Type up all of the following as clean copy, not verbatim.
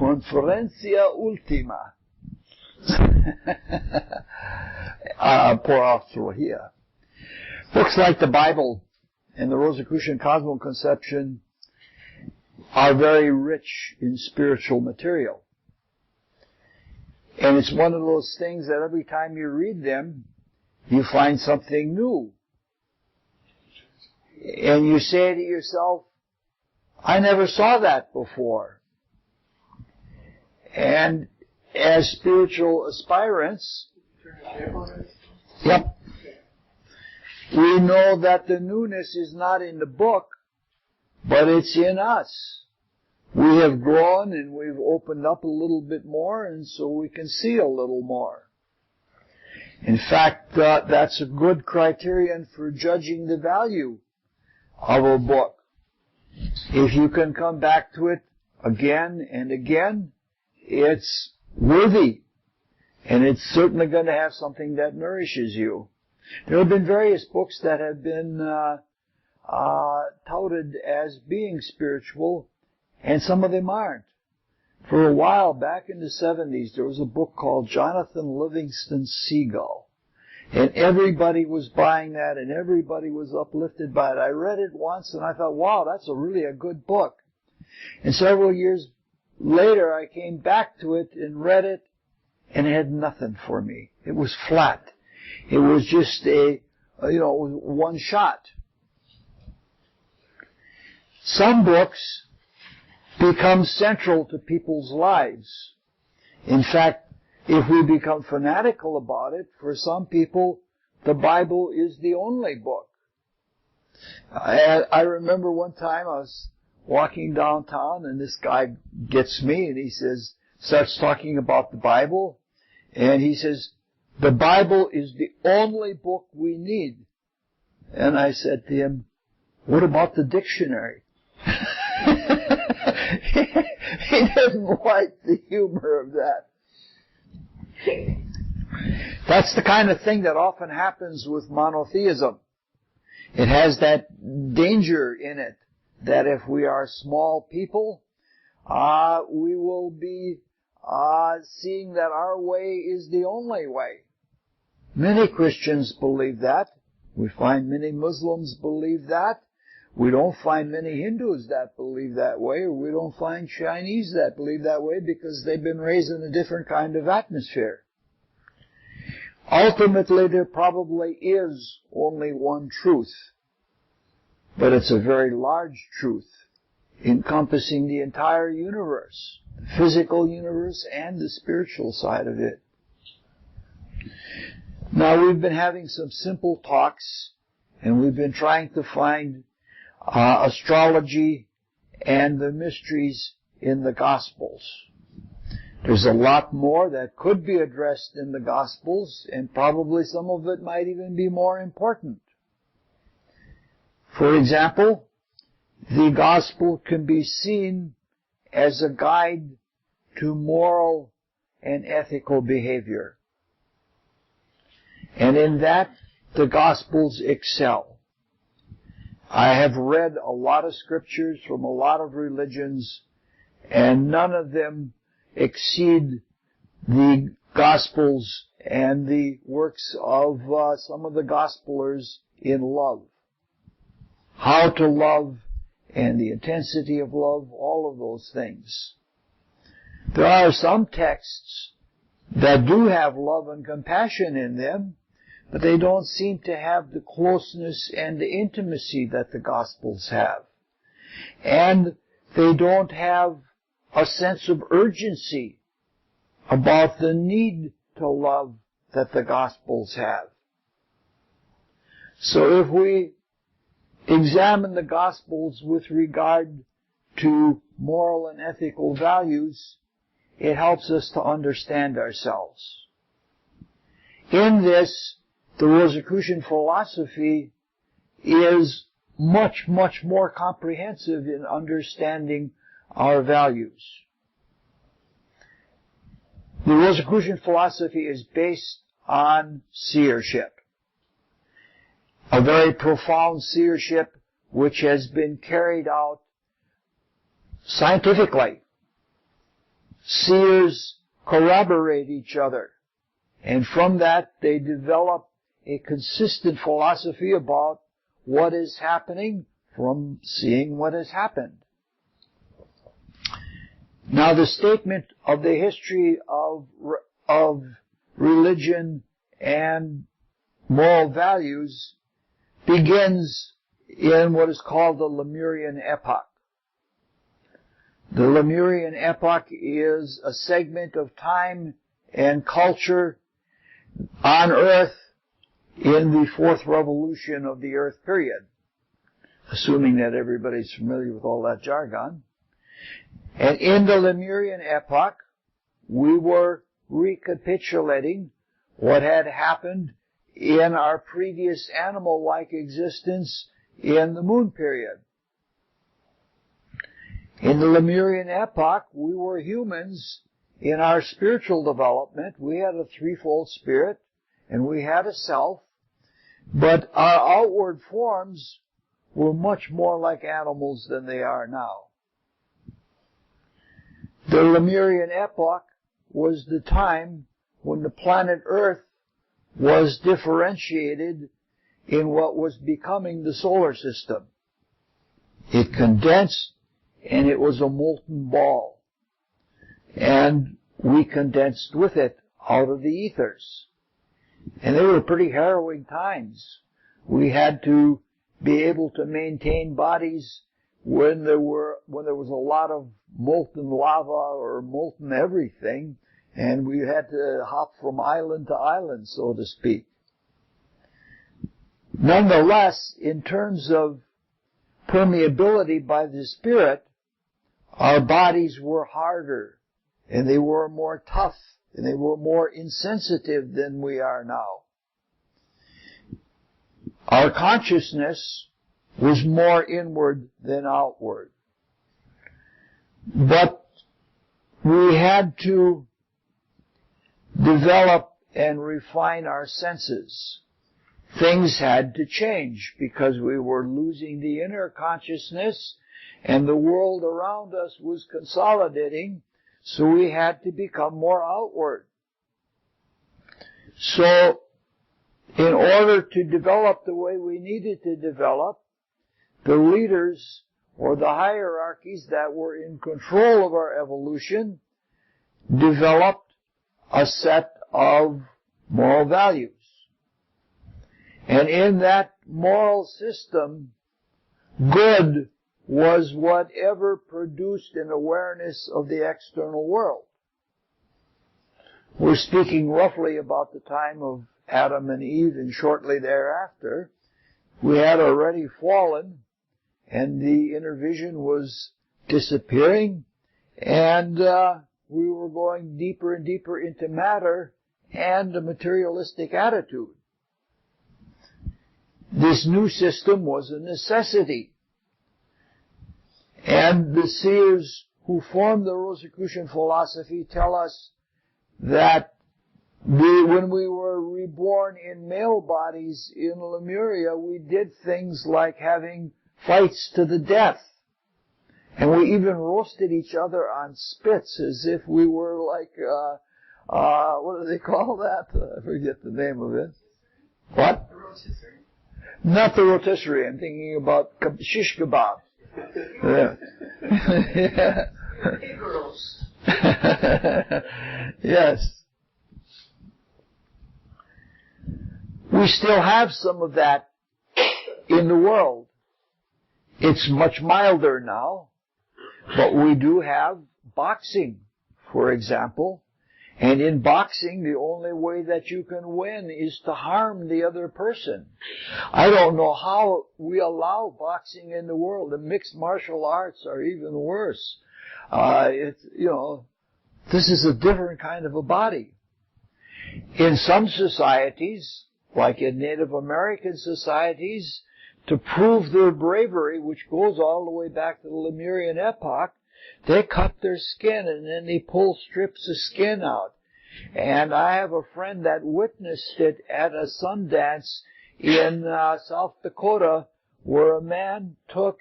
Conferencia Ultima. Por Astrologia. Books like the Bible and the Rosicrucian Cosmos Conception are very rich in spiritual material. And it's one of those things that every time you read them, you find something new. And you say to yourself, I never saw that before. And as spiritual aspirants, yep, we know that the newness is not in the book, but it's in us. We have grown and we've opened up a little bit more, and so we can see a little more. In fact, that's a good criterion for judging the value of a book. If you can come back to it again and again, it's worthy. And it's certainly going to have something that nourishes you. There have been various books that have been touted as being spiritual, and some of them aren't. For a while, back in the 70s, there was a book called Jonathan Livingston Seagull. And everybody was buying that, and everybody was uplifted by it. I read it once, and I thought, wow, that's really a good book. And several years later, I came back to it and read it, and it had nothing for me. It was flat. It was just one shot. Some books become central to people's lives. In fact, if we become fanatical about it, for some people, the Bible is the only book. I remember one time I was walking downtown, and this guy gets me, and he starts talking about the Bible, and he says, the Bible is the only book we need. And I said to him, what about the dictionary? He doesn't like the humor of that. That's the kind of thing that often happens with monotheism. It has that danger in it that if we are small people, we will be seeing that our way is the only way. Many Christians believe that. We find many Muslims believe that. We don't find many Hindus that believe that way, or we don't find Chinese that believe that way because they've been raised in a different kind of atmosphere. Ultimately, there probably is only one truth, but it's a very large truth encompassing the entire universe, the physical universe and the spiritual side of it. Now, we've been having some simple talks, and we've been trying to find astrology and the mysteries in the Gospels. There's a lot more that could be addressed in the Gospels, and probably some of it might even be more important. For example, the Gospel can be seen as a guide to moral and ethical behavior. And in that, the Gospels excel. I have read a lot of scriptures from a lot of religions, and none of them exceed the Gospels and the works of some of the Gospelers in love. How to love and the intensity of love, all of those things. There are some texts that do have love and compassion in them, but they don't seem to have the closeness and the intimacy that the Gospels have. And they don't have a sense of urgency about the need to love that the Gospels have. So if we examine the Gospels with regard to moral and ethical values, it helps us to understand ourselves. In this, the Rosicrucian philosophy is much, much more comprehensive in understanding our values. The Rosicrucian philosophy is based on seership, a very profound seership which has been carried out scientifically. seers corroborate each other. And from that, they develop a consistent philosophy about what is happening from seeing what has happened. Now, the statement of the history of religion and moral values begins in what is called the Lemurian epoch. The Lemurian epoch is a segment of time and culture on Earth in the fourth revolution of the Earth period, assuming that everybody's familiar with all that jargon. And in the Lemurian epoch, we were recapitulating what had happened in our previous animal-like existence in the moon period. In the Lemurian epoch, we were humans in our spiritual development. We had a threefold spirit, and we had a self, but our outward forms were much more like animals than they are now. The Lemurian epoch was the time when the planet Earth was differentiated in what was becoming the solar system. It condensed, and it was a molten ball. And we condensed with it out of the ethers. And they were pretty harrowing times. We had to be able to maintain bodies when there was a lot of molten lava or molten everything, and we had to hop from island to island, so to speak. Nonetheless, in terms of permeability by the spirit, our bodies were harder, and they were more tough, and they were more insensitive than we are now. Our consciousness was more inward than outward. But we had to develop and refine our senses. Things had to change because we were losing the inner consciousness and the world around us was consolidating, so we had to become more outward. So, in order to develop the way we needed to develop, the leaders or the hierarchies that were in control of our evolution developed a set of moral values. And in that moral system, good was whatever produced an awareness of the external world. We're speaking roughly about the time of Adam and Eve, and shortly thereafter, we had already fallen, and the inner vision was disappearing, and we were going deeper and deeper into matter and a materialistic attitude. This new system was a necessity. And the seers who formed the Rosicrucian philosophy tell us that when we were reborn in male bodies in Lemuria, we did things like having fights to the death. And we even roasted each other on spits as if we were like, what do they call that? I forget the name of it. What? The rotisserie. Not the rotisserie. I'm thinking about shish kebab. Yeah. Yeah. Egg rolls. Yes. We still have some of that in the world. It's much milder now, but we do have boxing, for example. And in boxing, the only way that you can win is to harm the other person. I don't know how we allow boxing in the world. The mixed martial arts are even worse. This is a different kind of a body. In some societies, like in Native American societies, to prove their bravery, which goes all the way back to the Lemurian epoch, they cut their skin and then they pull strips of skin out. And I have a friend that witnessed it at a Sundance in South Dakota, where a man took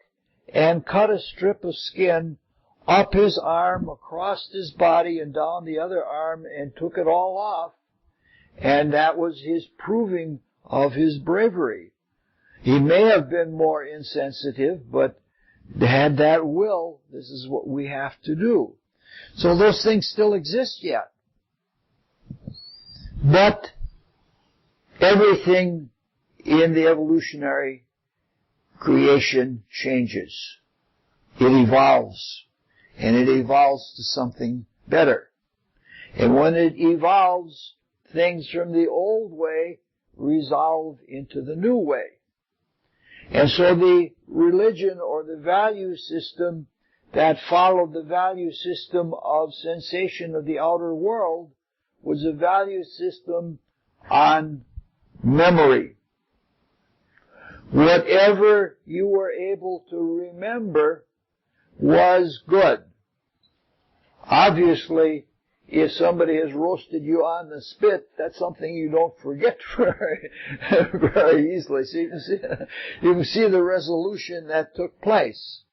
and cut a strip of skin up his arm, across his body, and down the other arm, and took it all off. And that was his proving of his bravery. He may have been more insensitive, but had that will, this is what we have to do. So those things still exist yet. But everything in the evolutionary creation changes. It evolves. And it evolves to something better. And when it evolves, things from the old way resolve into the new way. And so the religion or the value system that followed the value system of sensation of the outer world was a value system on memory. Whatever you were able to remember was good. Obviously, if somebody has roasted you on the spit, that's something you don't forget very easily. So you can see the resolution that took place.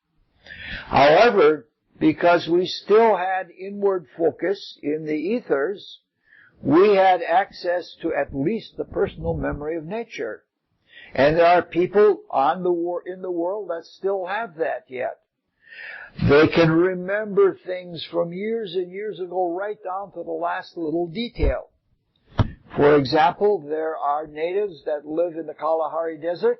However, because we still had inward focus in the ethers, we had access to at least the personal memory of nature. And there are people in the world that still have that yet. They can remember things from years and years ago right down to the last little detail. For example, there are natives that live in the Kalahari Desert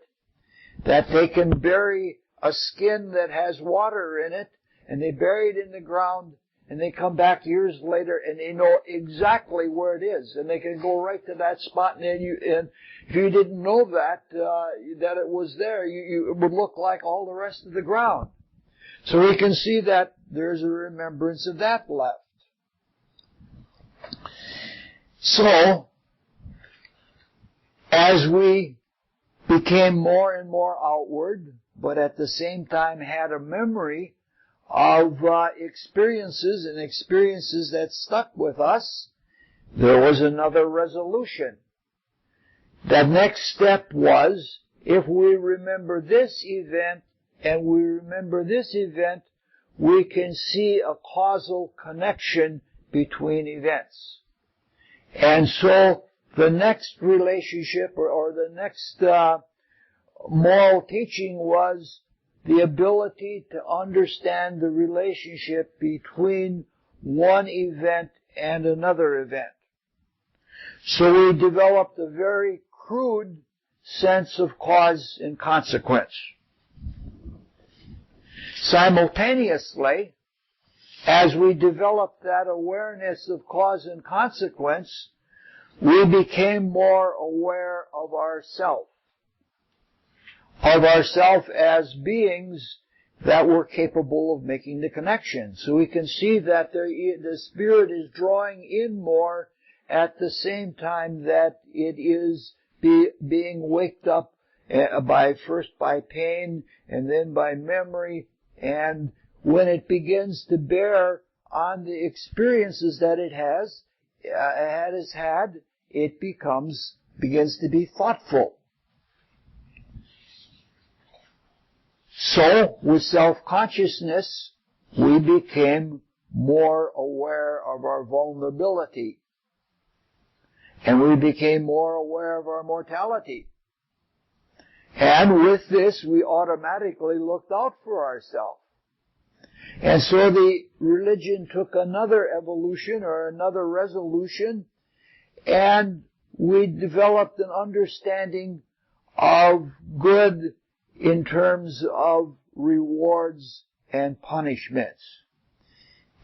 that they can bury a skin that has water in it, and they bury it in the ground, and they come back years later and they know exactly where it is, and they can go right to that spot, and if you didn't know that it was there, it would look like all the rest of the ground. So we can see that there's a remembrance of that left. So, as we became more and more outward, but at the same time had a memory of experiences and experiences that stuck with us, there was another resolution. The next step was, if we remember this event, and we remember this event, we can see a causal connection between events. And so the next relationship or the next moral teaching was the ability to understand the relationship between one event and another event. So we developed a very crude sense of cause and consequence. Simultaneously, as we developed that awareness of cause and consequence, we became more aware of ourself as beings that were capable of making the connection. So we can see that the Spirit is drawing in more at the same time that it is being waked up first by pain and then by memory. And when it begins to bear on the experiences that it has had, it begins to be thoughtful. So, with self-consciousness, we became more aware of our vulnerability. And we became more aware of our mortality. And with this, we automatically looked out for ourselves. And so the religion took another evolution or another resolution, and we developed an understanding of good in terms of rewards and punishments.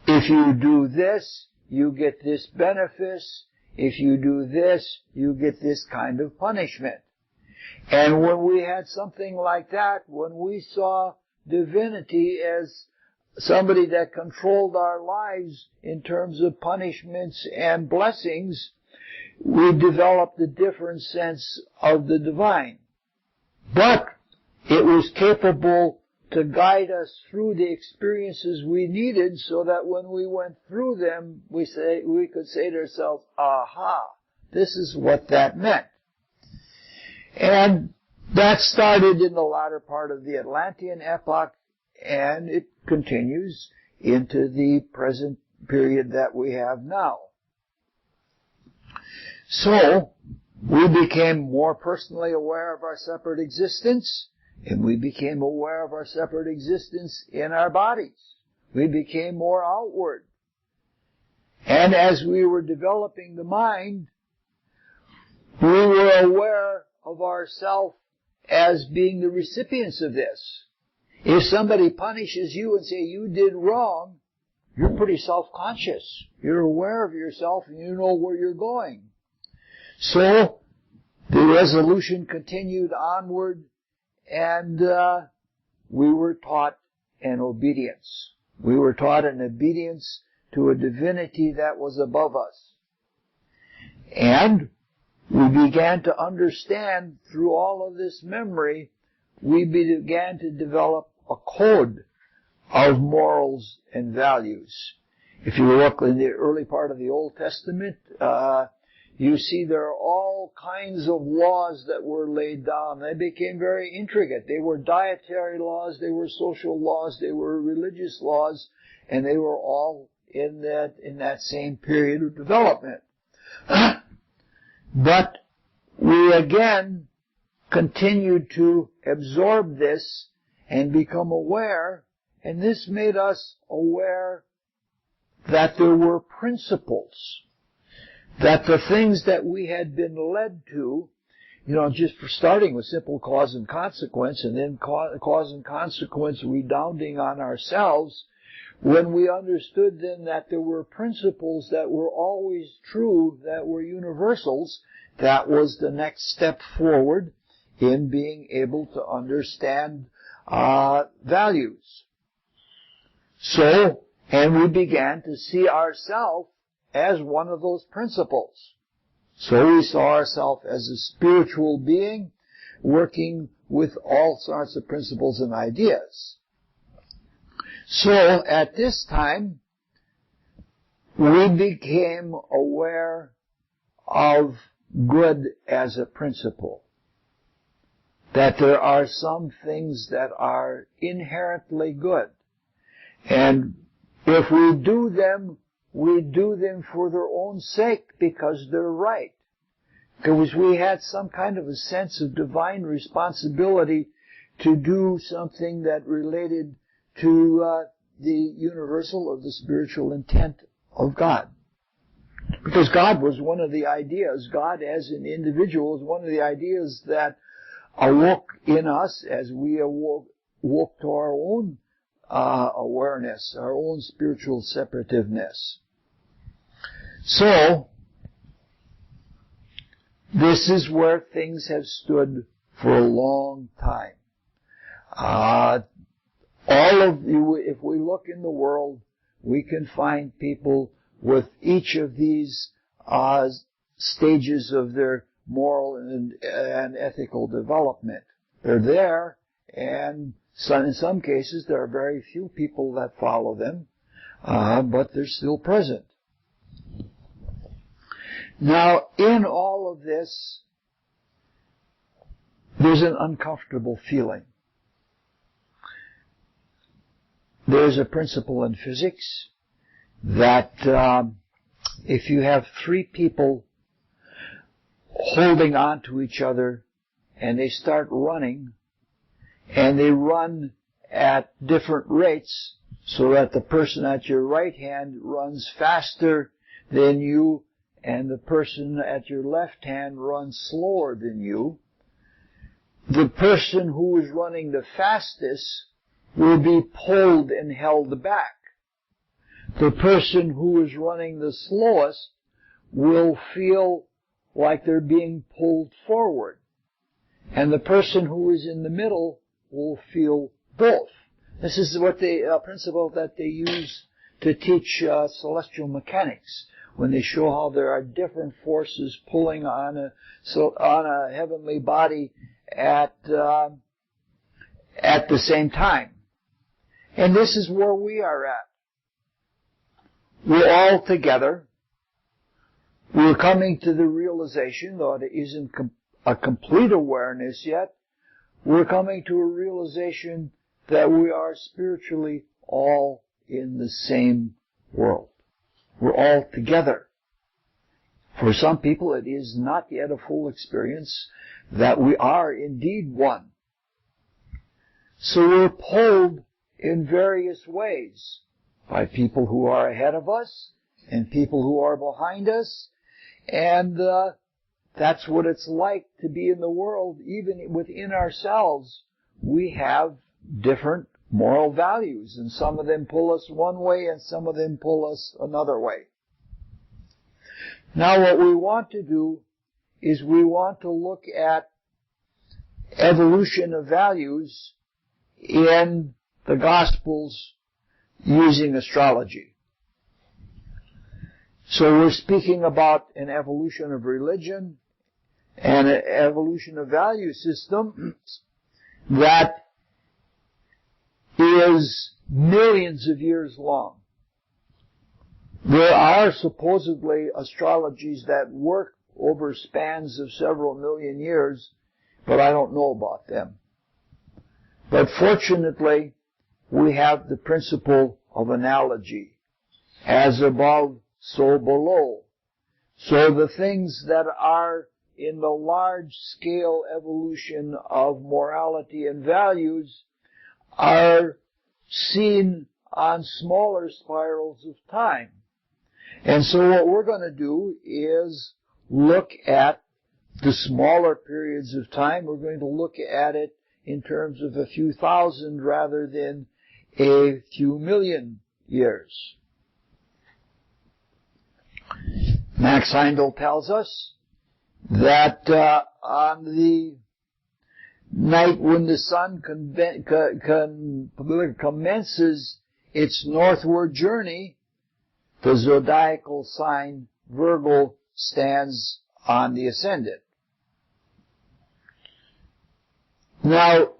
If you do this, you get this benefit. If you do this, you get this kind of punishment. And when we had something like that, when we saw divinity as somebody that controlled our lives in terms of punishments and blessings, we developed a different sense of the divine. But it was capable to guide us through the experiences we needed so that when we went through them, we could say to ourselves, aha, this is what that meant. And that started in the latter part of the Atlantean epoch, and it continues into the present period that we have now. So, we became more personally aware of our separate existence, and we became aware of our separate existence in our bodies. We became more outward. And as we were developing the mind, we were aware of ourselves as being the recipients of this. If somebody punishes you and say you did wrong, you're pretty self-conscious. You're aware of yourself and you know where you're going. So, the resolution continued onward, and we were taught an obedience. We were taught an obedience to a divinity that was above us. And we began to understand through all of this memory, we began to develop a code of morals and values. If you look in the early part of the Old Testament, you see there are all kinds of laws that were laid down. They became very intricate. They were dietary laws, they were social laws, they were religious laws, and they were all in that same period of development. But we again continued to absorb this and become aware, and this made us aware that there were principles, that the things that we had been led to, just for starting with simple cause and consequence, and then cause and consequence redounding on ourselves, when we understood then that there were principles that were always true, that were universals, that was the next step forward in being able to understand values. So, and we began to see ourselves as one of those principles. So we saw ourselves as a spiritual being working with all sorts of principles and ideas. So at this time, we became aware of good as a principle. That there are some things that are inherently good. And if we do them for their own sake because they're right. Because we had some kind of a sense of divine responsibility to do something that related to the universal or the spiritual intent of God. Because God was one of the ideas, God as an individual is one of the ideas that awoke in us as we awoke to our own awareness, our own spiritual separativeness. So, this is where things have stood for a long time. If we look in the world, we can find people with each of these stages of their moral and ethical development. They're there, and in some cases there are very few people that follow them, but they're still present. Now, in all of this, there's an uncomfortable feeling. There's a principle in physics that if you have three people holding on to each other and they start running, and they run at different rates so that the person at your right hand runs faster than you and the person at your left hand runs slower than you, the person who is running the fastest will be pulled and held back. The person who is running the slowest will feel like they're being pulled forward. And the person who is in the middle will feel both. This is what the principle that they use to teach celestial mechanics, when they show how there are different forces pulling on a heavenly body at the same time. And this is where we are at. We're all together. We're coming to the realization, though it isn't a complete awareness yet, we're coming to a realization that we are spiritually all in the same world. We're all together. For some people, it is not yet a full experience that we are indeed one. So we're pulled in various ways by people who are ahead of us and people who are behind us, and that's what it's like to be in the world. Even within ourselves, we have different moral values, and some of them pull us one way and some of them pull us another way. Now what we want to do is we want to look at evolution of values in the Gospels using astrology. So we're speaking about an evolution of religion and an evolution of value system that is millions of years long. There are supposedly astrologies that work over spans of several million years, but I don't know about them. But fortunately, we have the principle of analogy. As above, so below. So the things that are in the large-scale evolution of morality and values are seen on smaller spirals of time. And so what we're going to do is look at the smaller periods of time. We're going to look at it in terms of a few thousand rather than a few million years. Max Heindel tells us that on the night when the sun commences its northward journey, the zodiacal sign Virgo stands on the ascendant. Now,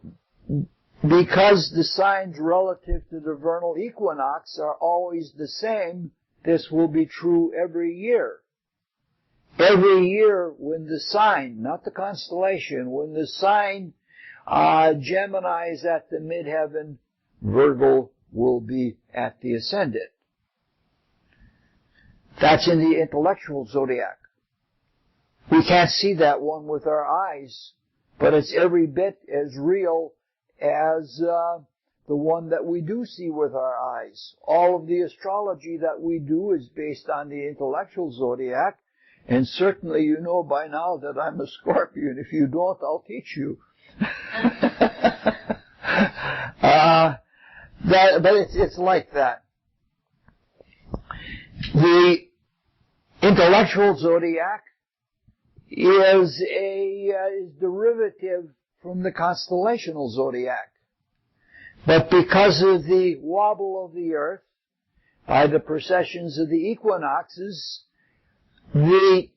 because the signs relative to the vernal equinox are always the same, this will be true every year. Every year when the sign, not the constellation, when the sign Gemini is at the midheaven, Virgo will be at the ascendant. That's in the intellectual zodiac. We can't see that one with our eyes, but it's every bit as real as the one that we do see with our eyes. All of the astrology that we do is based on the intellectual zodiac, and certainly you know by now that I'm a Scorpion. If you don't, I'll teach you. But it's like that. The intellectual zodiac is derivative from the constellational zodiac. But because of the wobble of the earth, by the precessions of the equinoxes, when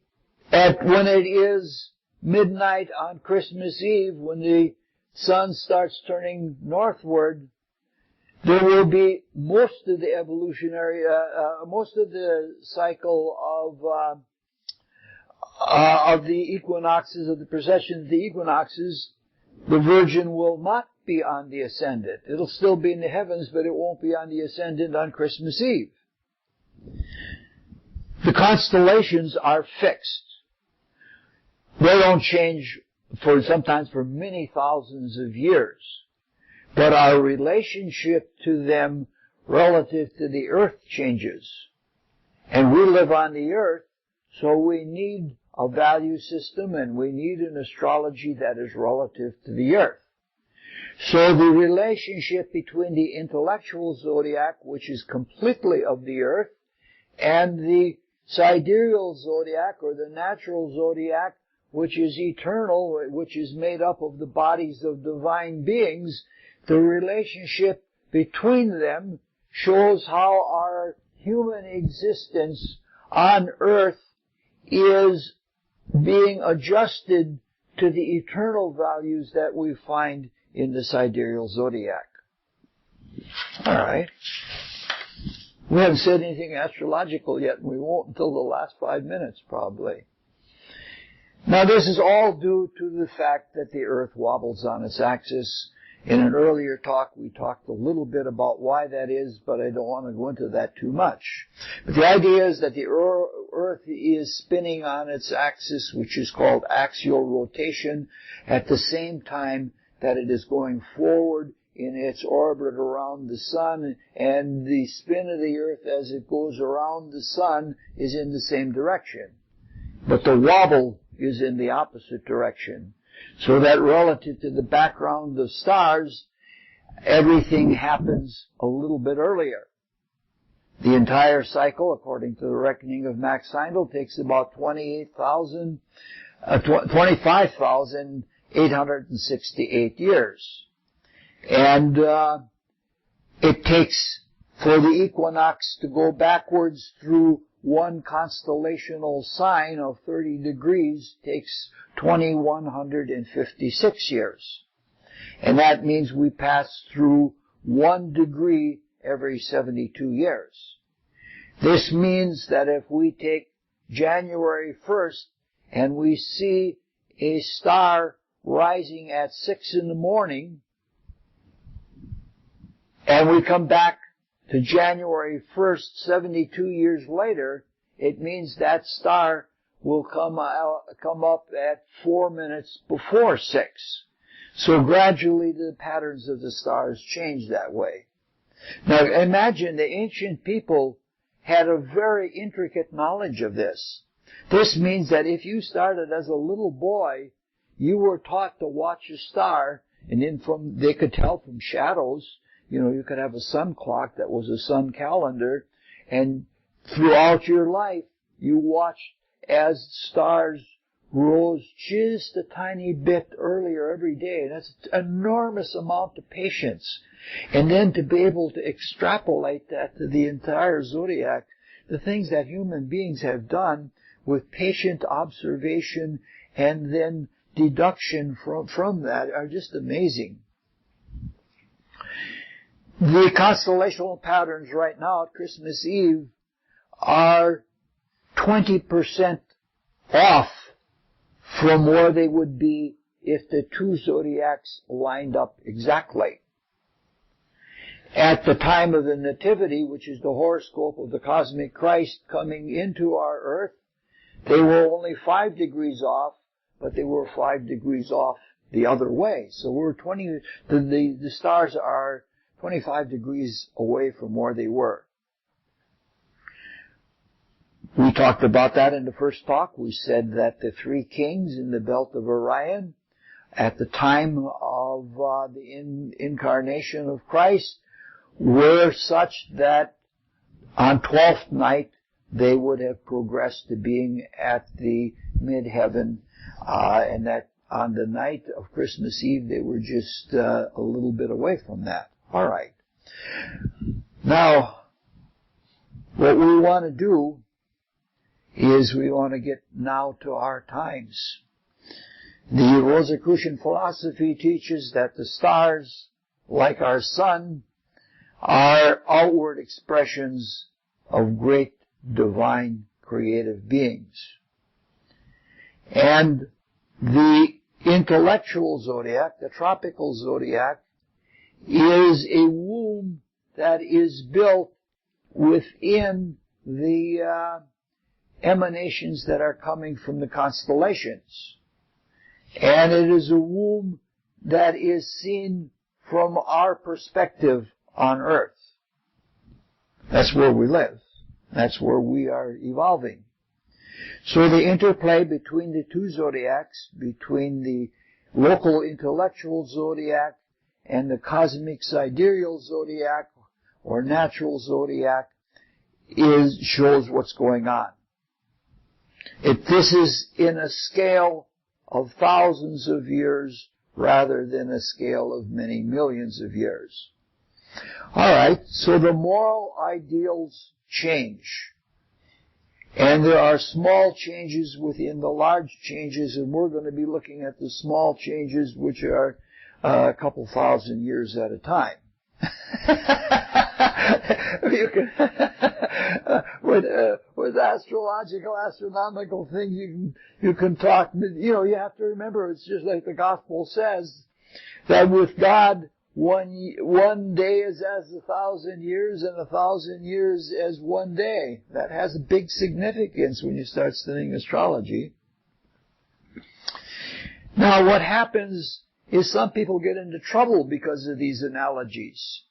it is midnight on Christmas Eve, when the sun starts turning northward, there will be most of the evolutionary, most of the cycle of the equinoxes, of the precessions of the equinoxes, the Virgin will not be on the ascendant. It'll still be in the heavens, but it won't be on the ascendant on Christmas Eve. The constellations are fixed. They don't change sometimes for many thousands of years. But our relationship to them relative to the earth changes. And we live on the earth, so we need a value system and we need an astrology that is relative to the earth. So the relationship between the intellectual zodiac, which is completely of the earth, and the sidereal zodiac, or the natural zodiac, which is eternal, which is made up of the bodies of divine beings, the relationship between them shows how our human existence on earth is being adjusted to the eternal values that we find in the sidereal zodiac. All right. We haven't said anything astrological yet, and we won't until the last 5 minutes, probably. Now, this is all due to the fact that the Earth wobbles on its axis, In an earlier talk, we talked a little bit about why that is, but I don't want to go into that too much. But the idea is that the Earth is spinning on its axis, which is called axial rotation, at the same time that it is going forward in its orbit around the sun, and the spin of the Earth as it goes around the sun is in the same direction. But the wobble is in the opposite direction. So that relative to the background of stars, everything happens a little bit earlier. The entire cycle, according to the reckoning of Max Heindel, takes about 25,868 years. And it takes for the equinox to go backwards through one constellational sign of 30 degrees takes 2,156 years. And that means we pass through 1 degree every 72 years. This means that if we take January 1st and we see a star rising at 6 in the morning, and we come back to January 1st, 72 years later, it means that star will come up at 4 minutes before 6. So gradually the patterns of the stars change that way. Now imagine the ancient people had a very intricate knowledge of this. This means that if you started as a little boy, you were taught to watch a star, and then they could tell from shadows. You know, you could have a sun clock that was a sun calendar, and throughout your life, you watched as stars rose just a tiny bit earlier every day. And that's an enormous amount of patience. And then to be able to extrapolate that to the entire zodiac, the things that human beings have done with patient observation and then deduction from that are just amazing. The constellational patterns right now at Christmas Eve are 20% off from where they would be if the two zodiacs lined up exactly. At the time of the Nativity, which is the horoscope of the cosmic Christ coming into our earth, they were only 5 degrees off, but they were 5 degrees off the other way. So the stars are 25 degrees away from where they were. We talked about that in the first talk. We said that the 3 kings in the belt of Orion, at the time of the incarnation of Christ, were such that on 12th night they would have progressed to being at the mid-heaven, and that on the night of Christmas Eve they were just a little bit away from that. All right. Now, what we want to do is we want to get now to our times. The Rosicrucian philosophy teaches that the stars, like our sun, are outward expressions of great divine creative beings. And the intellectual zodiac, the tropical zodiac, is a womb that is built within the emanations that are coming from the constellations. And it is a womb that is seen from our perspective on Earth. That's where we live. That's where we are evolving. So the interplay between the two zodiacs, between the local intellectual zodiac and the cosmic sidereal zodiac or natural zodiac, shows what's going on. This is in a scale of thousands of years rather than a scale of many millions of years. All right, so the moral ideals change. And there are small changes within the large changes, and we're going to be looking at the small changes, which are a couple thousand years at a time. You can, with astrological, astronomical things, you can talk. You know, you have to remember, it's just like the gospel says, That with God, one day is as 1,000 years, and 1,000 years as one day. That has a big significance when you start studying astrology. Now, what happens is some people get into trouble because of these analogies.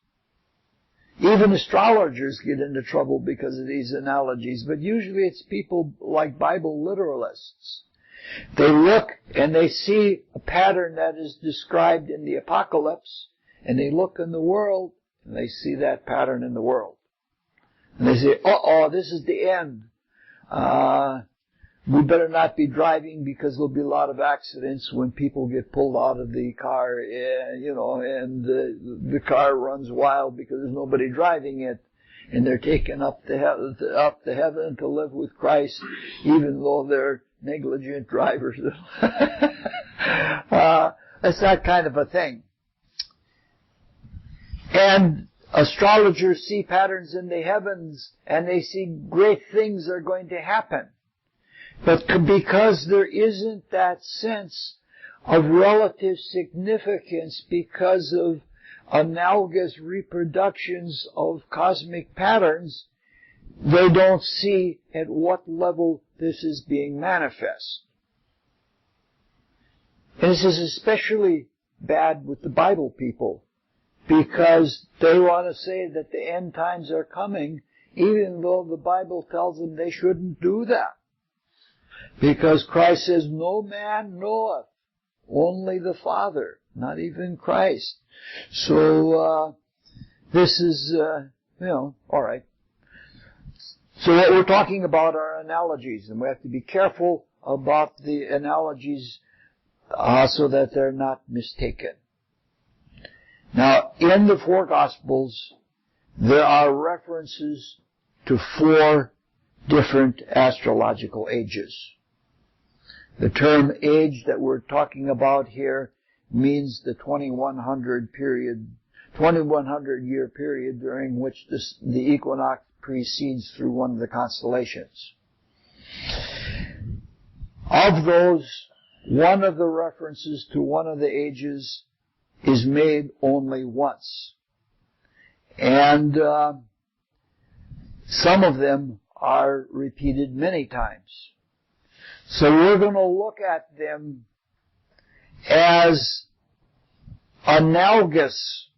Even astrologers get into trouble because of these analogies, but usually it's people like Bible literalists. They look and they see a pattern that is described in the Apocalypse, and they look in the world and they see that pattern in the world. And they say, this is the end. We better not be driving because there'll be a lot of accidents when people get pulled out of the car, and the car runs wild because there's nobody driving it, and they're taken up to heaven to live with Christ, even though they're negligent drivers. That's that kind of a thing. And astrologers see patterns in the heavens, and they see great things are going to happen. But because there isn't that sense of relative significance because of analogous reproductions of cosmic patterns, they don't see at what level this is being manifest. And this is especially bad with the Bible people, because they want to say that the end times are coming, even though the Bible tells them they shouldn't do that. Because Christ says, no man knoweth, only the Father, not even Christ. So, this is, all right. So what we're talking about are analogies, and we have to be careful about the analogies so that they're not mistaken. Now, in the four Gospels, there are references to 4 different astrological ages. The term age that we're talking about here means the 2100 year period during which the equinox precedes through one of the constellations. Of those, one of the references to one of the ages is made only once. And some of them are repeated many times. So we're going to look at them as analogous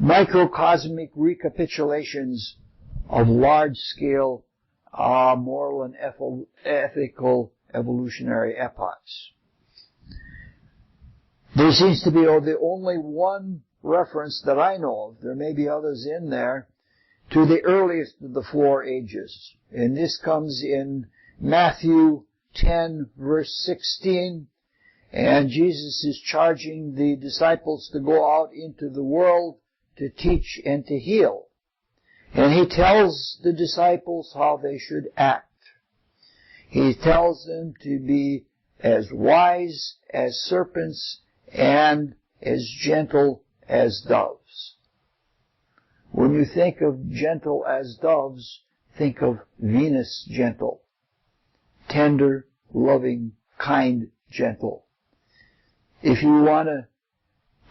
microcosmic recapitulations of large-scale moral and ethical evolutionary epochs. There seems to be the only one reference that I know of, there may be others in there, to the earliest of the 4 ages. And this comes in Matthew 10, verse 16, and Jesus is charging the disciples to go out into the world to teach and to heal. And he tells the disciples how they should act. He tells them to be as wise as serpents and as gentle as doves. When you think of gentle as doves, think of Venus gentle. Tender, loving, kind, gentle. If you want an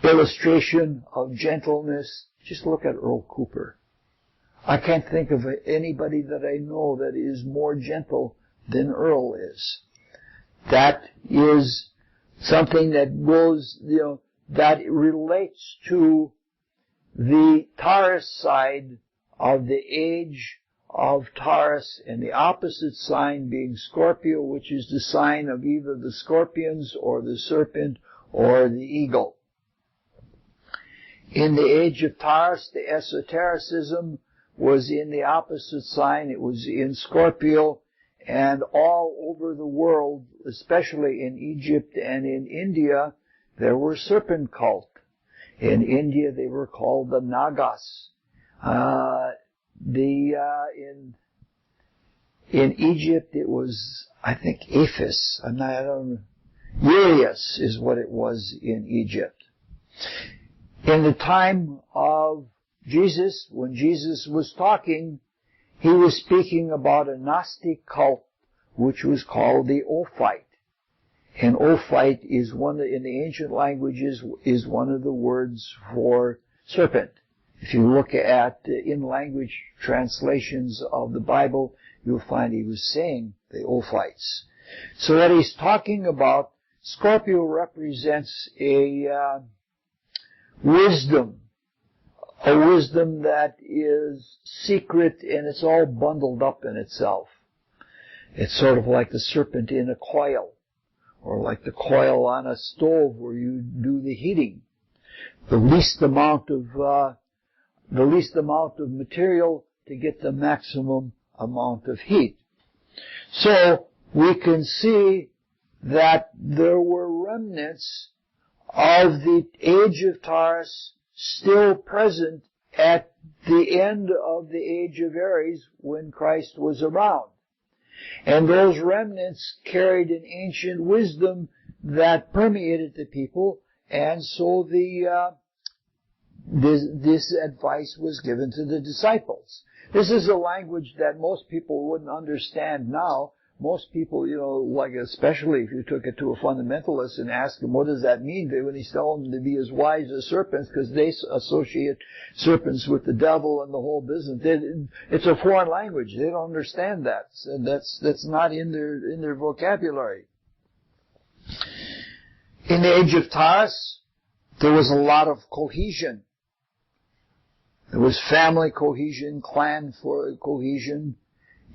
illustration of gentleness, just look at Earl Cooper. I can't think of anybody that I know that is more gentle than Earl is. That is something that goes, that relates to the Taurus side of the age of Taurus, and the opposite sign being Scorpio, which is the sign of either the scorpions or the serpent or the eagle. In the age of Taurus, the esotericism was in the opposite sign. It was in Scorpio, and all over the world, especially in Egypt and in India, there were serpent cult. In India, they were called the Nagas. In Egypt, it was, I think, Apis. I don't know. Urius is what it was in Egypt. In the time of Jesus, when Jesus was talking, he was speaking about a Gnostic cult, which was called the Ophite. And ophite is in the ancient languages, is one of the words for serpent. If you look at in-language translations of the Bible, you'll find he was saying the ophites. So what he's talking about, Scorpio represents a wisdom that is secret and it's all bundled up in itself. It's sort of like the serpent in a coil, or like the coil on a stove where you do the heating. The least amount of material to get the maximum amount of heat. So we can see that there were remnants of the age of Taurus still present at the end of the age of Aries when Christ was around. And those remnants carried an ancient wisdom that permeated the people, and so this advice was given to the disciples. This is a language that most people wouldn't understand now. Most people, like especially if you took it to a fundamentalist and asked him, what does that mean? They would tell them to be as wise as serpents, because they associate serpents with the devil and the whole business. It's a foreign language. They don't understand that. So that's not in their vocabulary. In the age of Taurus, there was a lot of cohesion. There was family cohesion, clan cohesion.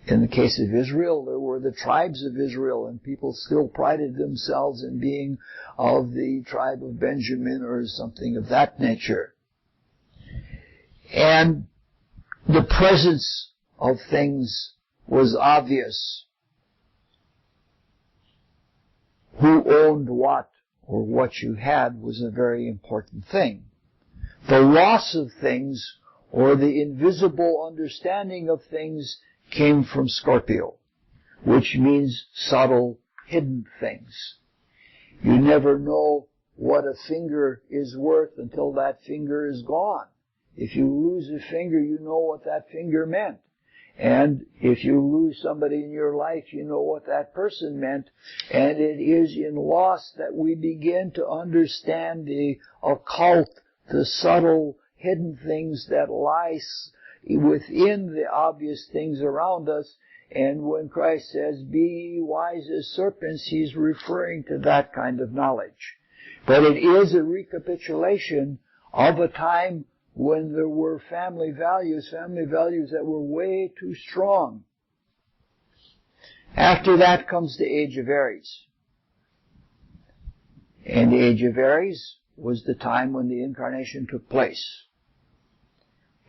In the case of Israel, there were the tribes of Israel, and people still prided themselves in being of the tribe of Benjamin or something of that nature. And the presence of things was obvious. Who owned what, or what you had, was a very important thing. The loss of things, or the invisible understanding of things, came from Scorpio, which means subtle, hidden things. You never know what a finger is worth until that finger is gone. If you lose a finger, you know what that finger meant. And if you lose somebody in your life, you know what that person meant. And it is in loss that we begin to understand the occult, the subtle, hidden things that lie within the obvious things around us. And when Christ says, be ye wise as serpents, he's referring to that kind of knowledge. But it is a recapitulation of a time when there were family values that were way too strong. After that comes the age of Aries. And the age of Aries was the time when the incarnation took place.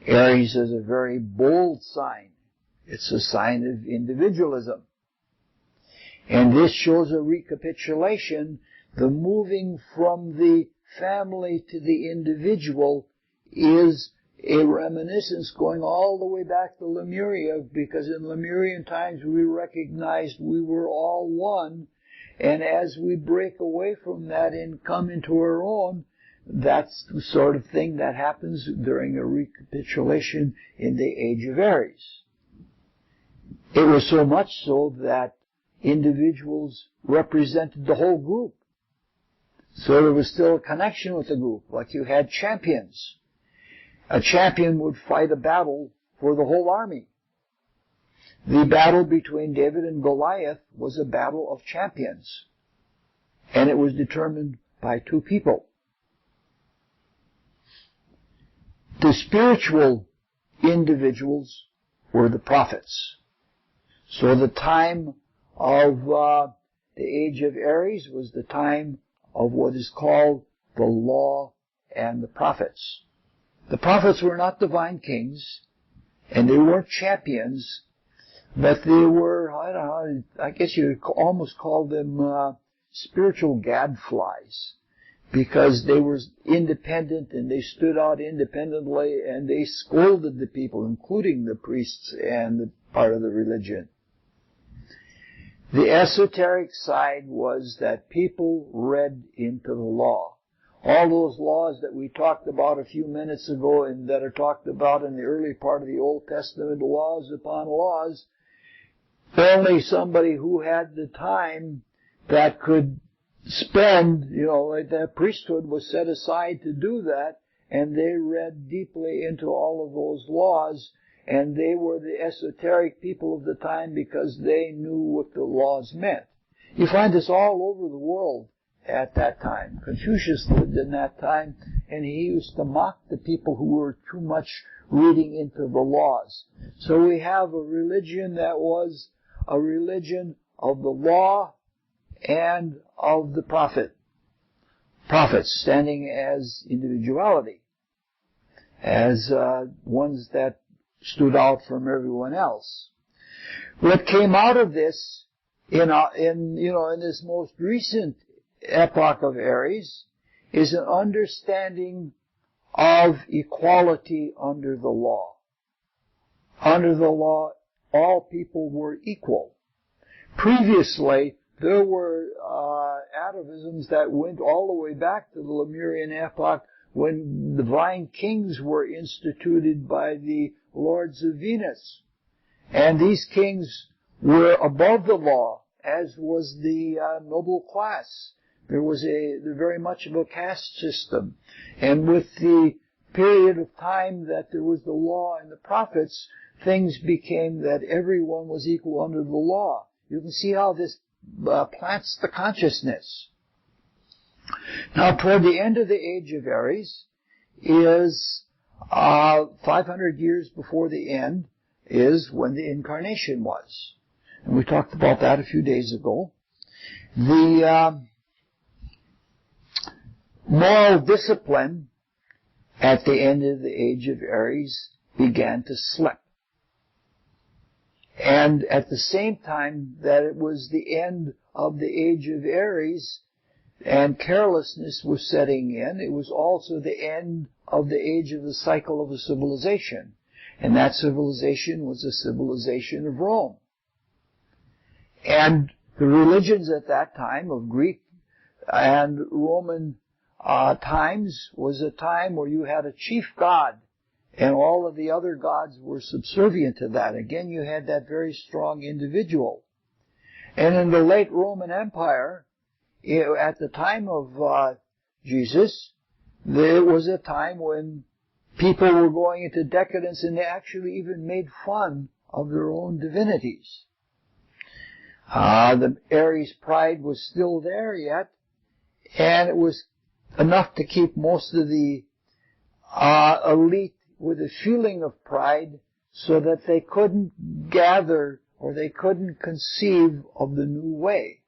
Aries is a very bold sign. It's a sign of individualism. And this shows a recapitulation. The moving from the family to the individual is a reminiscence going all the way back to Lemuria, because in Lemurian times we recognized we were all one. And as we break away from that and come into our own, that's the sort of thing that happens during a recapitulation in the age of Aries. It was so much so that individuals represented the whole group. So there was still a connection with the group, like you had champions. A champion would fight a battle for the whole army. The battle between David and Goliath was a battle of champions. And it was determined by two people. The spiritual individuals were the prophets. So the time of the age of Aries was the time of what is called the law and the prophets. The prophets were not divine kings, and they weren't champions, but they were, I guess you could almost call them spiritual gadflies. Because they were independent and they stood out independently and they scolded the people, including the priests and the part of the religion. The esoteric side was that people read into the law. All those laws that we talked about a few minutes ago and that are talked about in the early part of the Old Testament, laws upon laws, only somebody who had the time that could spend, like that priesthood was set aside to do that, and they read deeply into all of those laws, and they were the esoteric people of the time because they knew what the laws meant. You find this all over the world at that time. Confucius lived in that time, and he used to mock the people who were too much reading into the laws. So we have a religion that was a religion of the law and of the prophets standing as individuality, as ones that stood out from everyone else. What came out of this in this most recent epoch of Aries is an understanding of equality under the law. Under the law, all people were equal. Previously, there were atavisms that went all the way back to the Lemurian epoch when divine kings were instituted by the lords of Venus. And these kings were above the law, as was the noble class. There was very much of a caste system. And with the period of time that there was the law and the prophets, things became that everyone was equal under the law. You can see how this plants the consciousness. Now, toward the end of the age of Aries is 500 years before the end is when the incarnation was. And we talked about that a few days ago. The moral discipline at the end of the age of Aries began to slip. And at the same time that it was the end of the age of Aries and carelessness was setting in, it was also the end of the age of the cycle of a civilization. And that civilization was a civilization of Rome. And the religions at that time of Greek and Roman times was a time where you had a chief god, and all of the other gods were subservient to that. Again, you had that very strong individual. And in the late Roman Empire, at the time of Jesus, there was a time when people were going into decadence, and they actually even made fun of their own divinities. The Aries pride was still there yet, and it was enough to keep most of the elite with a feeling of pride so that they couldn't gather or they couldn't conceive of the new way.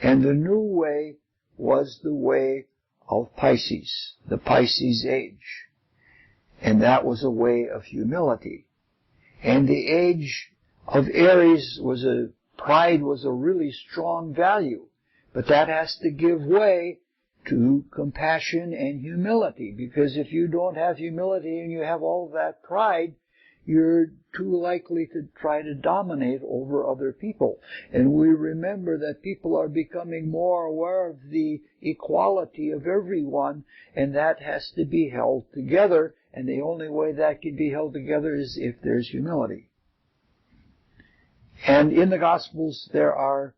And the new way was the way of Pisces, the Pisces age. And that was a way of humility. And the age of Aries pride was a really strong value. But that has to give way to compassion and humility, because if you don't have humility and you have all of that pride, you're too likely to try to dominate over other people. And we remember that people are becoming more aware of the equality of everyone, and that has to be held together, and the only way that can be held together is if there's humility. And in the Gospels there are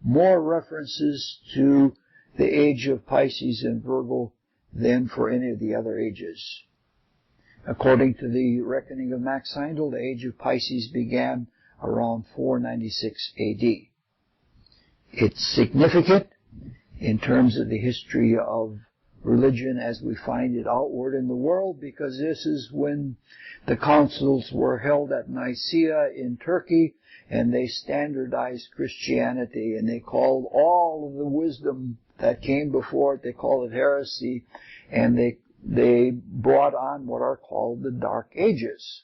more references to the age of Pisces and Virgo than for any of the other ages. According to the reckoning of Max Heindel, the age of Pisces began around 496 AD. It's significant in terms of the history of religion as we find it outward in the world, because this is when the councils were held at Nicaea in Turkey, and they standardized Christianity, and they called all of the wisdom that came before it, they called it heresy, and they brought on what are called the Dark Ages.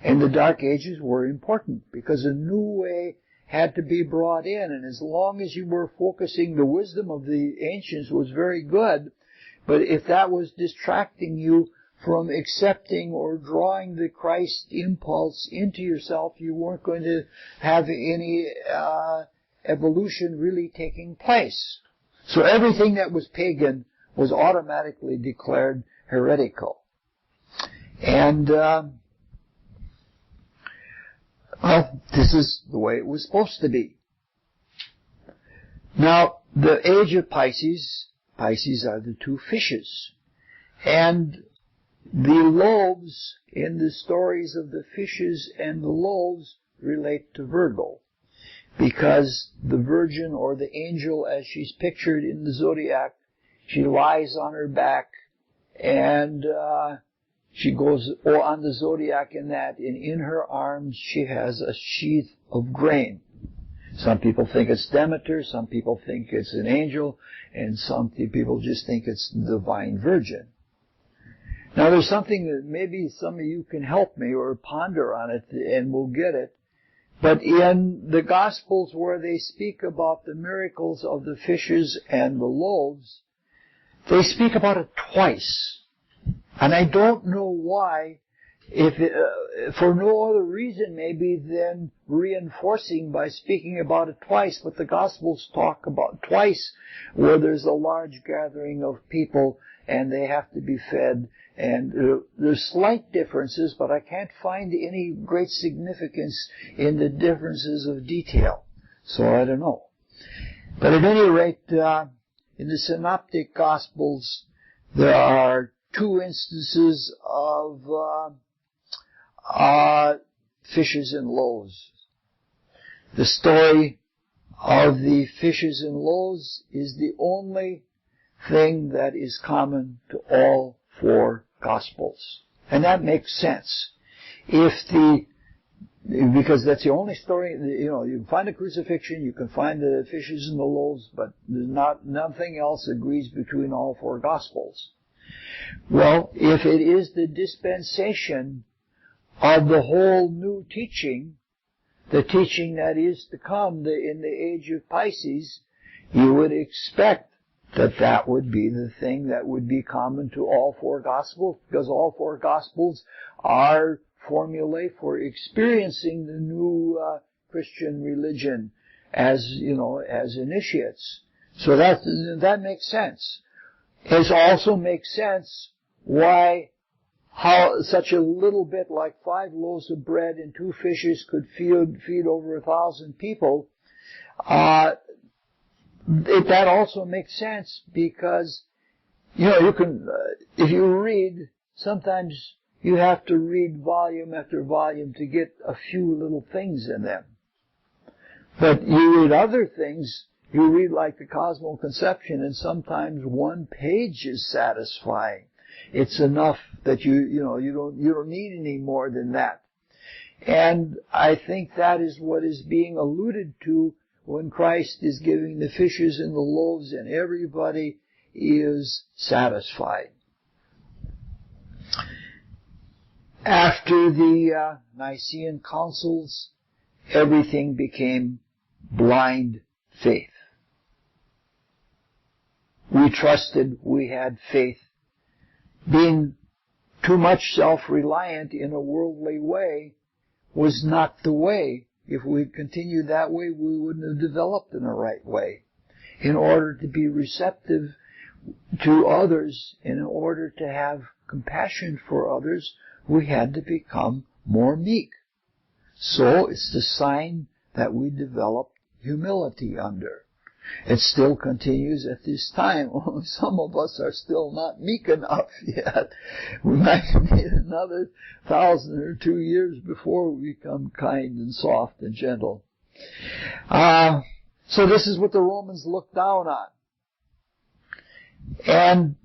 And the Dark Ages were important because a new way had to be brought in, and as long as you were focusing, the wisdom of the ancients was very good, but if that was distracting you from accepting or drawing the Christ impulse into yourself, you weren't going to have any evolution really taking place. So everything that was pagan was automatically declared heretical. And, this is the way it was supposed to be. Now, the age of Pisces are the two fishes. And the loaves in the stories of the fishes and the loaves relate to Virgo, because the Virgin, or the angel as she's pictured in the zodiac, she lies on her back, and she goes on the zodiac in that, and in her arms she has a sheath of grain. Some people think it's Demeter, some people think it's an angel, and some people just think it's the Divine Virgin. Now there's something that maybe some of you can help me or ponder on it, and we'll get it. But in the Gospels where they speak about the miracles of the fishes and the loaves, they speak about it twice. And I don't know why, for no other reason maybe than reinforcing by speaking about it twice, but the Gospels talk about twice where there's a large gathering of people and they have to be fed. And there's slight differences, but I can't find any great significance in the differences of detail. So I don't know. But at any rate, in the Synoptic Gospels, there are two instances of fishes and loaves. The story of the fishes and loaves is the only thing that is common to all four Gospels. And that makes sense. Because that's the only story, you can find the crucifixion, you can find the fishes and the loaves, but nothing else agrees between all four Gospels. Well, if it is the dispensation of the whole new teaching, the teaching that is to come in the age of Pisces, you would expect that would be the thing that would be common to all four Gospels, because all four Gospels are formulae for experiencing the new Christian religion as initiates. So that makes sense. It also makes sense how such a little bit like 5 loaves of bread and 2 fishes could feed over 1,000 people. That also makes sense because, you can, if you read, sometimes you have to read volume after volume to get a few little things in them. But you read other things, you read like the Cosmo Conception, and sometimes 1 page is satisfying. It's enough that you don't need any more than that. And I think that is what is being alluded to when Christ is giving the fishes and the loaves and everybody is satisfied. After the Nicene Councils, everything became blind faith. We trusted, we had faith. Being too much self-reliant in a worldly way was not the way. If we had continued that way, we wouldn't have developed in the right way. In order to be receptive to others, in order to have compassion for others, we had to become more meek. So it's the sign that we developed humility under. It still continues at this time. Some of us are still not meek enough yet. We might need another 1,000 or 2 years before we become kind and soft and gentle. So this is what the Romans looked down on. And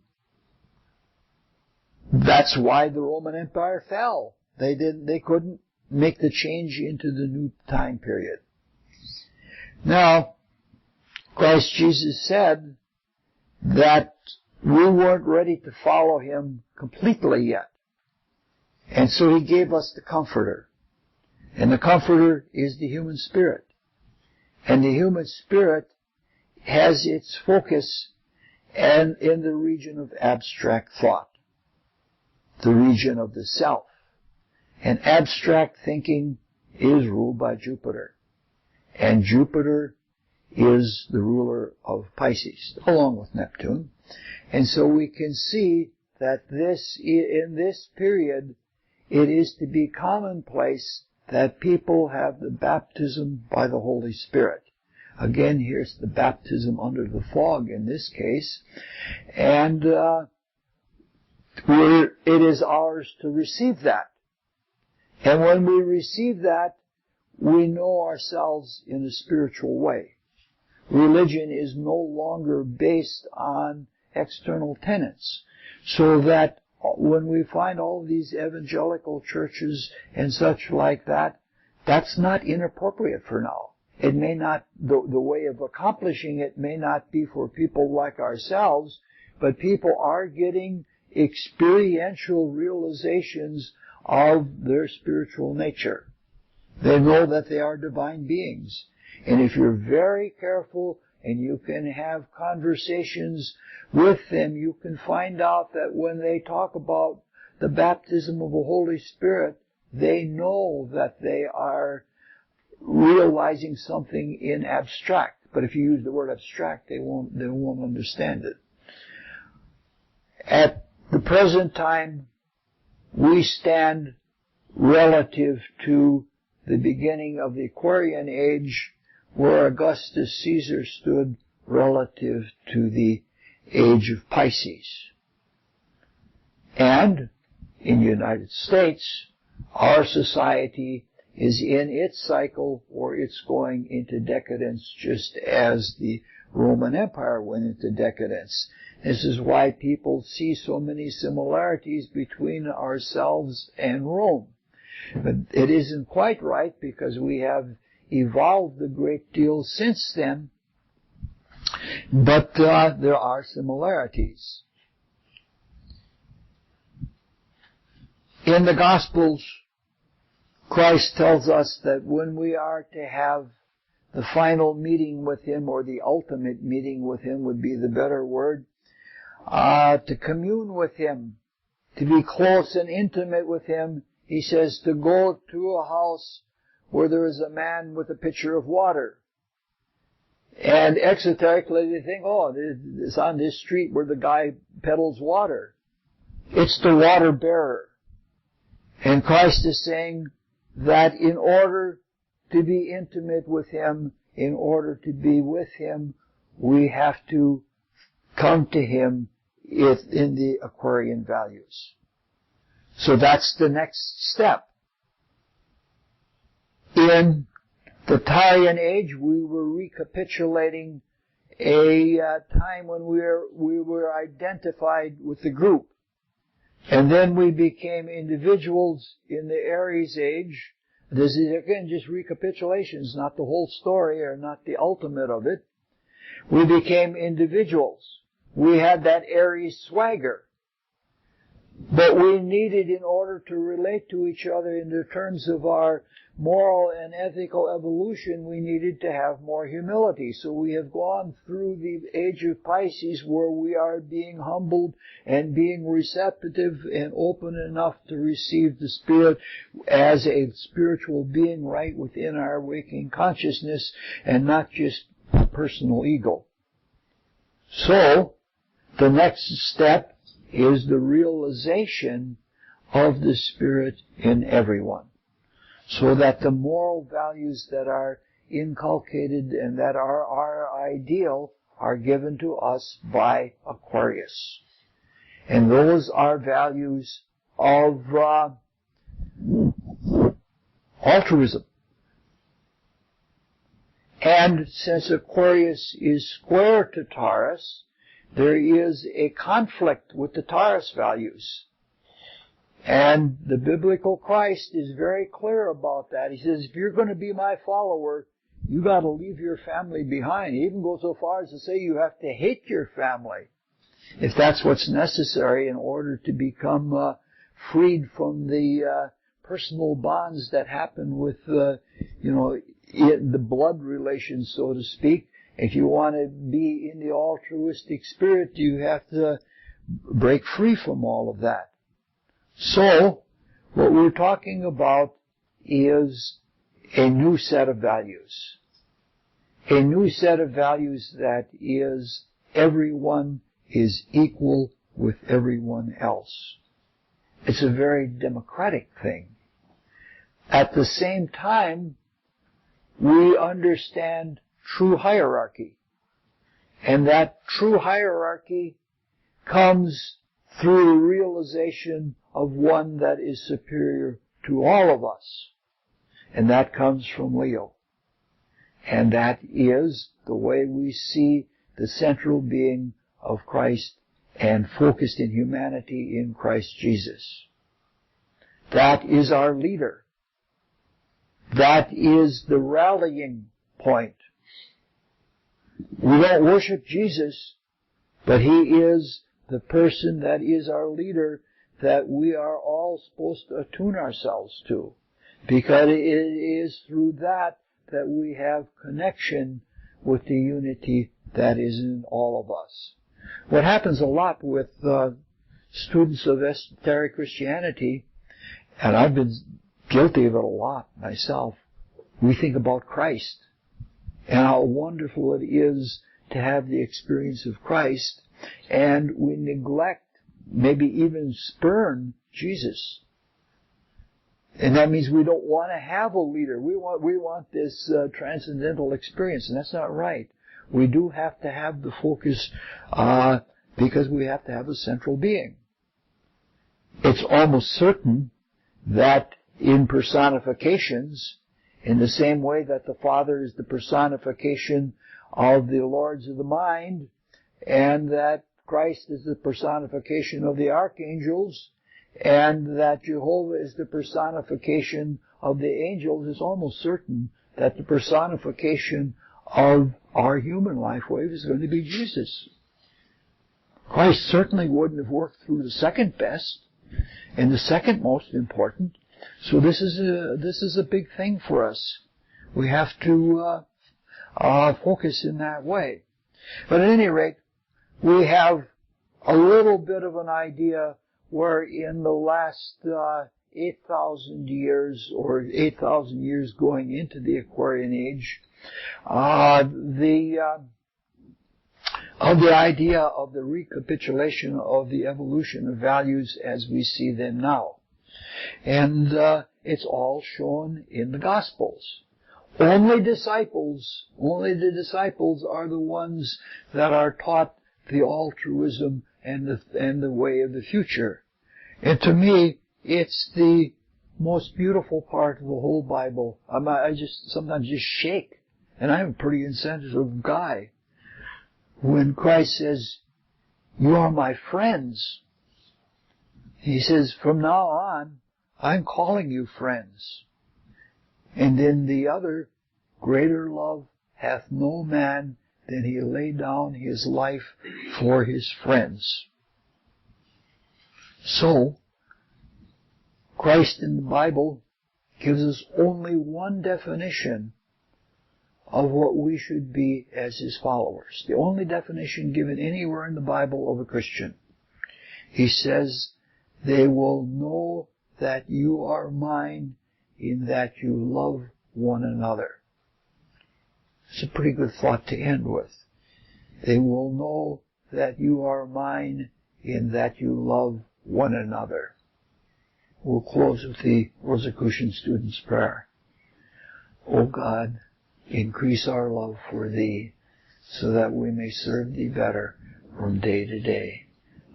that's why the Roman Empire fell. They couldn't make the change into the new time period. Now, Christ Jesus said that we weren't ready to follow Him completely yet. And so He gave us the Comforter. And the Comforter is the human spirit. And the human spirit has its focus in the region of abstract thought, the region of the self. And abstract thinking is ruled by Jupiter. And Jupiter is the ruler of Pisces, along with Neptune. And so we can see that in this period, it is to be commonplace that people have the baptism by the Holy Spirit. Again, here's the baptism under the fog in this case. And it is ours to receive that. And when we receive that, we know ourselves in a spiritual way. Religion is no longer based on external tenets. So that when we find all these evangelical churches and such like that, that's not inappropriate for now. It may not, the way of accomplishing it may not be for people like ourselves, but people are getting experiential realizations of their spiritual nature. They know that they are divine beings. And if you're very careful and you can have conversations with them, you can find out that when they talk about the baptism of the Holy Spirit, they know that they are realizing something in abstract. But if you use the word abstract, they won't understand it. At the present time, we stand relative to the beginning of the Aquarian age, where Augustus Caesar stood relative to the age of Pisces. And in the United States, our society is in its cycle, or it's going into decadence, just as the Roman Empire went into decadence. This is why people see so many similarities between ourselves and Rome. But it isn't quite right, because we have evolved a great deal since then, but there are similarities. In the Gospels, Christ tells us that when we are to have the final meeting with Him, or the ultimate meeting with Him would be the better word, to commune with Him, to be close and intimate with Him, He says to go to a house where there is a man with a pitcher of water. And exoterically they think, oh, it's on this street where the guy peddles water. It's the water bearer. And Christ is saying that in order to be intimate with Him, in order to be with Him, we have to come to Him in the Aquarian values. So that's the next step. In the Tarian age, we were recapitulating a time when we were identified with the group. And then we became individuals in the Aries age. This is, again, just recapitulations, not the whole story or not the ultimate of it. We became individuals. We had that Aries swagger. But we needed, in order to relate to each other in the terms of our moral and ethical evolution, we needed to have more humility. So we have gone through the age of Pisces, where we are being humbled and being receptive and open enough to receive the Spirit as a spiritual being right within our waking consciousness, and not just a personal ego. So, the next step is the realization of the Spirit in everyone, so that the moral values that are inculcated and that are our ideal are given to us by Aquarius. And those are values of altruism. And since Aquarius is square to Taurus, there is a conflict with the Taurus values. And the biblical Christ is very clear about that. He says, if you're going to be my follower, you got to leave your family behind. He even goes so far as to say you have to hate your family, if that's what's necessary in order to become freed from the personal bonds that happen with, the blood relations, so to speak. If you want to be in the altruistic spirit, you have to break free from all of that. So, what we're talking about is a new set of values. A new set of values that is everyone is equal with everyone else. It's a very democratic thing. At the same time, we understand true hierarchy. And that true hierarchy comes through the realization of one that is superior to all of us. And that comes from Leo. And that is the way we see the central being of Christ and focused in humanity in Christ Jesus. That is our leader. That is the rallying point. We don't worship Jesus, but He is the person that is our leader that we are all supposed to attune ourselves to. Because it is through that we have connection with the unity that is in all of us. What happens a lot with students of esoteric Christianity, and I've been guilty of it a lot myself, we think about Christ and how wonderful it is to have the experience of Christ, and we neglect, maybe even spurn Jesus. And that means we don't want to have a leader. We want this transcendental experience, and that's not right. We do have to have the focus because we have to have a central being. It's almost certain that in personifications, in the same way that the Father is the personification of the Lords of the Mind, and that Christ is the personification of the archangels, and that Jehovah is the personification of the angels, it's almost certain that the personification of our human life wave is going to be Jesus. Christ certainly wouldn't have worked through the second best and the second most important. So this is a big thing for us. We have to focus in that way. But at any rate, we have a little bit of an idea where in the last 8,000 years, or 8,000 years going into the Aquarian Age, the idea of the recapitulation of the evolution of values as we see them now. And it's all shown in the Gospels. Only the disciples are the ones that are taught the altruism and the way of the future. And to me, it's the most beautiful part of the whole Bible. I sometimes shake, and I'm a pretty insensitive guy. When Christ says, "You are my friends," He says, "From now on, I'm calling you friends." And then the other, "Greater love hath no man than he lay down his life for his friends." So, Christ in the Bible gives us only one definition of what we should be as His followers. The only definition given anywhere in the Bible of a Christian. He says, "They will know that you are mine in that you love one another." It's a pretty good thought to end with. They will know that you are mine in that you love one another. We'll close with the Rosicrucian student's prayer. O God, increase our love for Thee, so that we may serve Thee better from day to day.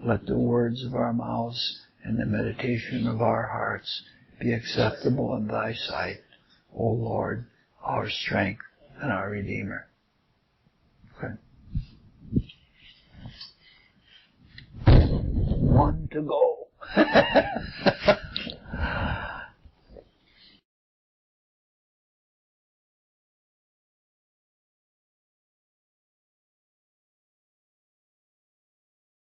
Let the words of our mouths and the meditation of our hearts be acceptable in Thy sight, O Lord, our strength and our Redeemer. Okay. One to go.